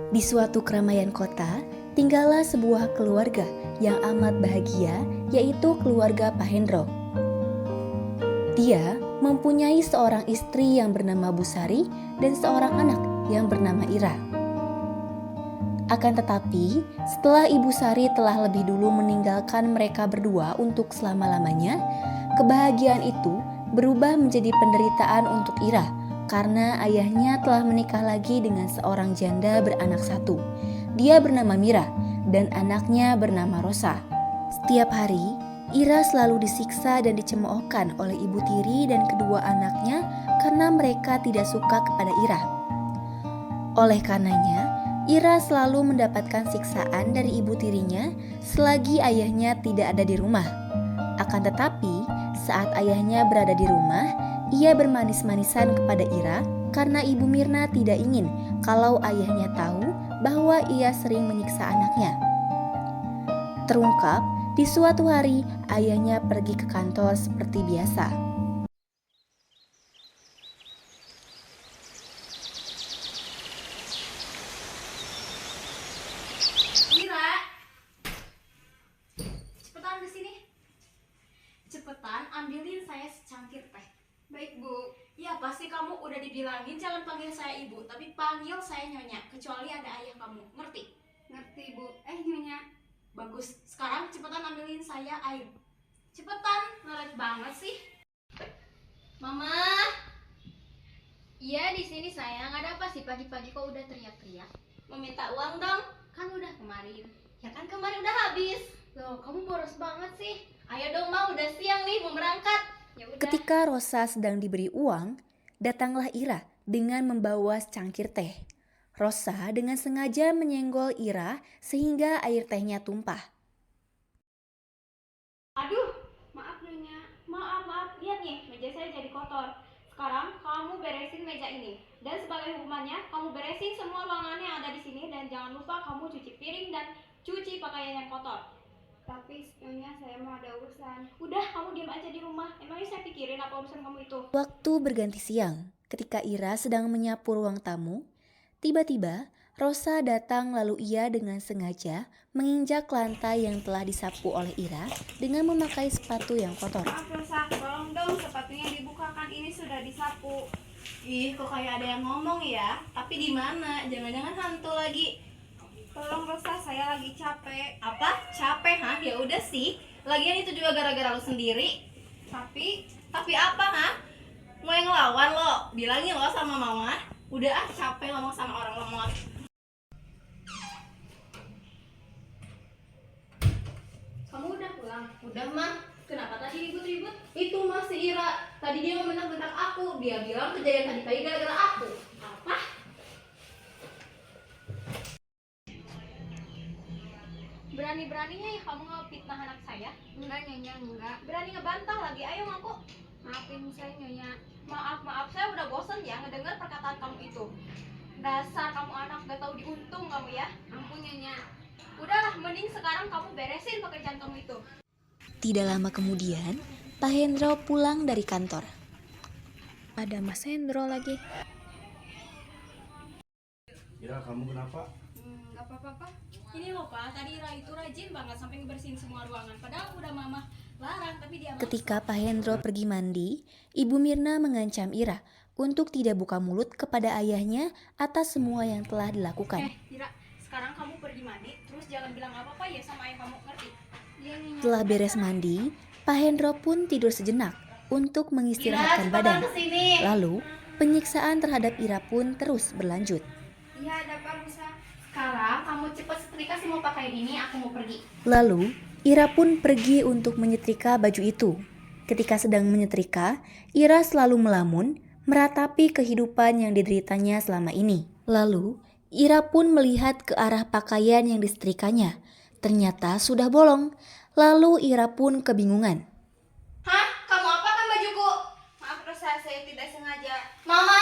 Di suatu keramaian kota, tinggallah sebuah keluarga yang amat bahagia, yaitu keluarga Pahendro. Dia mempunyai seorang istri yang bernama Busari dan seorang anak yang bernama Ira. Akan tetapi, setelah Ibu Sari telah lebih dulu meninggalkan mereka berdua untuk selama-lamanya, kebahagiaan itu berubah menjadi penderitaan untuk Ira karena ayahnya telah menikah lagi dengan seorang janda beranak satu. Dia bernama Mira dan anaknya bernama Rosa. Setiap hari, Ira selalu disiksa dan dicemoohkan oleh ibu tiri dan kedua anaknya karena mereka tidak suka kepada Ira. Oleh karenanya, Ira selalu mendapatkan siksaan dari ibu tirinya selagi ayahnya tidak ada di rumah. Akan tetapi, saat ayahnya berada di rumah, ia bermanis-manisan kepada Ira karena ibu Mirna tidak ingin kalau ayahnya tahu bahwa ia sering menyiksa anaknya. Terungkap, di suatu hari ayahnya pergi ke kantor seperti biasa. Mira, cepetan ke sini. Cepetan ambilin saya secangkir teh. Baik, Bu. Ya, pasti kamu udah dibilangin jangan panggil saya ibu, tapi panggil saya nyonya, kecuali ada ayah kamu. Ngerti? Ngerti, Bu. Nyonya. Bagus. Sekarang cepetan ambilin saya air. Cepetan, ngelet banget sih. Mama. Iya, di sini sayang. Ada apa sih pagi-pagi kok udah teriak-teriak? Mau minta uang dong? Kan udah kemarin. Ya kan kemarin udah habis. Loh, kamu boros banget sih. Ayo dong, Ma, udah siang nih, mau berangkat. Ya udah. Ketika Rosa sedang diberi uang, datanglah Ira dengan membawa secangkir teh. Rosa dengan sengaja menyenggol Ira sehingga air tehnya tumpah. Aduh, maaf Nyonya. Maaf. Lihat nih, meja saya jadi kotor. Sekarang kamu beresin meja ini. Dan sebagai hukumannya, kamu beresin semua ruangan yang ada di sini dan jangan lupa kamu cuci piring dan cuci pakaian yang kotor. Tapi Nyonya, saya mau ada urusan. Udah, kamu diam aja di rumah. Emangnya saya pikirin apa urusan kamu itu? Waktu berganti siang, ketika Ira sedang menyapu ruang tamu, tiba-tiba Rosa datang lalu ia dengan sengaja menginjak lantai yang telah disapu oleh Ira dengan memakai sepatu yang kotor. Maaf Rosa, tolong dong sepatunya dibukakan, ini sudah disapu. Ih, kok kayak ada yang ngomong ya? Tapi di mana? Jangan-jangan hantu lagi. Tolong Rosa, saya lagi capek. Apa? Capek, hah? Ya udah sih. Lagian itu juga gara-gara lu sendiri. Tapi apa, hah? Mau yang ngelawan lo? Bilangin lo sama mama. Udah capek ngomong sama orang lemot. Kamu udah pulang? Udah, Mah. Kenapa tadi ribut-ribut? Itu masih Ira. Tadi dia mau bentak-bentak aku. Dia bilang kejadian tadi pagi gara-gara aku. Apa? Berani-beraninya ya kamu ngefitnah anak saya? Enggak, Nyonya, enggak. Berani ngebantah lagi. Ayo ngaku. Maafin saya, Nyonya. Maaf. Saya udah bosen ya ngedengar perkataan kamu itu. Dasar kamu anak gak tahu diuntung kamu ya. Ampun, Nyonya. Udahlah, mending sekarang kamu beresin pekerjaan kamu itu. Tidak lama kemudian, Pak Hendro pulang dari kantor. Ada Mas Hendro lagi. Ya, kamu kenapa? Gak apa-apa. Ini loh Pak, tadi Ira itu rajin banget sampai ngebersihin semua ruangan. Padahal udah mama larang, tapi dia Ketika Pak Hendro pergi mandi, Ibu Mirna mengancam Ira untuk tidak buka mulut kepada ayahnya atas semua yang telah dilakukan. Ira, sekarang kamu pergi mandi, terus jangan bilang apa-apa ya sama ayah kamu, ngerti? Setelah beres mandi, Pak Hendro pun tidur sejenak untuk mengistirahatkan badan. Lalu, penyiksaan terhadap Ira pun terus berlanjut. Iya, ada apa, Musa? Sekarang kamu cepet setrika semua pakaian ini, aku mau pergi. Lalu, Ira pun pergi untuk menyetrika baju itu. Ketika sedang menyetrika, Ira selalu melamun, meratapi kehidupan yang dideritanya selama ini. Lalu, Ira pun melihat ke arah pakaian yang disetrikanya. Ternyata sudah bolong. Lalu Ira pun kebingungan. Hah? Kamu apakan bajuku? Maaf Rosa, saya tidak sengaja. Mama,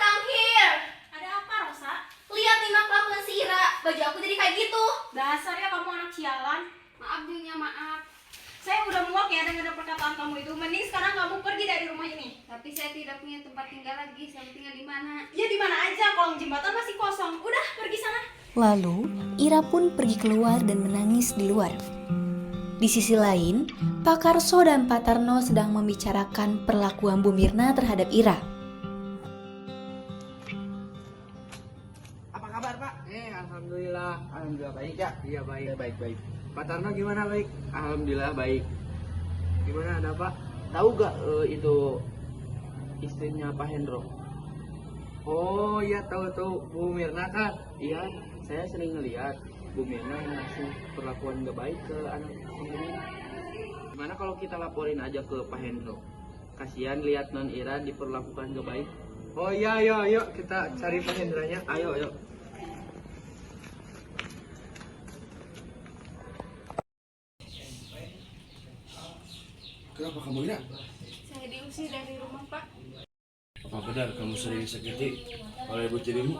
come here. Ada apa Rosa? Lihat nih kelakuan si Ira, baju aku jadi kayak gitu. Dasarnya kamu anak sialan. Maaf Nyonya, maaf. Saya udah muak ya dengan perkataan kamu itu. Mending sekarang kamu pergi dari rumah ini. Tapi saya tidak punya tempat tinggal lagi. Saya mau tinggal di mana? Ya di mana aja, kolong jembatan masih kosong. Udah, pergi sana. Lalu, Ira pun pergi keluar dan menangis di luar. Di sisi lain, Pak Karso dan Pak Tarno sedang membicarakan perlakuan Bu Mirna terhadap Ira. Apa kabar Pak? Alhamdulillah baik ya. Iya baik. Baik. Pak Tarno gimana baik? Alhamdulillah baik. Gimana ada Pak? Tahu gak itu istrinya Pak Hendro? Oh iya tahu Bu Mirna kan? Iya saya sering ngeliat Bu Mirna ngasih perlakuan gak baik ke anak temennya. Gimana kalau kita laporin aja ke Pak Hendro? Kasihan lihat non Ira diperlakukan gak baik. Oh iya yuk kita cari Pak Hendronya. Ayo. Kenapa kamu Ira? Saya diusir dari rumah, Pak. Apa benar kamu sering disakiti oleh ibu tirimu?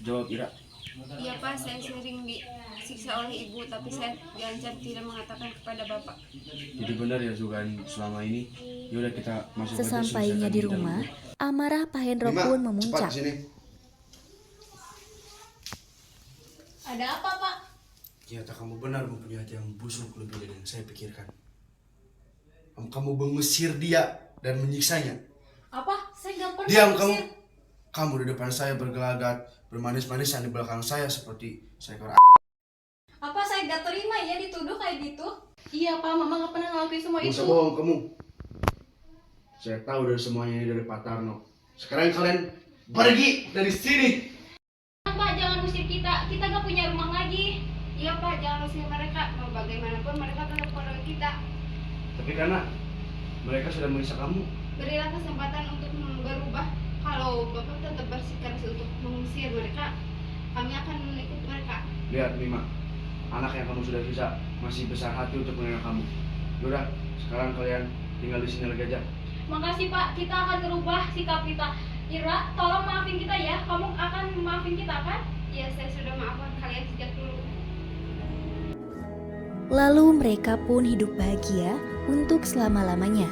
Jawab Ira. Iya, Pak, saya sering disiksa oleh ibu, tapi saya diancam tidak mengatakan kepada Bapak. Jadi benar ya dugaan selama ini. Yaudah kita masuk aja, Sesampainya selesaikan di rumah, amarah Pak Hendro pun memuncak. Ada apa, Pak? Ternyata kamu benar mempunyai hati yang busuk lebih dari yang saya pikirkan. Kamu mengusir dia dan menyiksanya. Apa? Saya nggak pernah Diam usir. kamu. Kamu di depan saya bergelagat, bermanis-manisan di belakang saya seperti seekor Apa saya nggak terima ya dituduh kayak gitu? Iya, Pak. Mama nggak pernah ngelakuin semua Gak itu. usah bohong kamu. Saya tahu dari semuanya ini dari Pak Tarno. Sekarang kalian pergi dari sini. Pak, jangan usir kita. Kita nggak punya rumah lagi. Iya, Pak, jangan usir mereka. Mau bagaimanapun mereka tetap keluarga kita. Tapi karena mereka sudah mengisah kamu, Berilah kesempatan untuk berubah. Kalau Bapak tetap bersikeras untuk mengusir mereka, kami akan ikut mereka. lihat Mima, anak yang kamu sudah bisa masih besar hati untuk menerima kamu. Yaudah, sekarang kalian tinggal di sini lagi aja. Makasih, Pak. Kita akan merubah sikap kita. Ira, tolong maafin kita ya. Kamu akan maafin kita kan? Iya, saya sudah maafkan kalian sejak dulu. Lalu mereka pun hidup bahagia untuk selama-lamanya.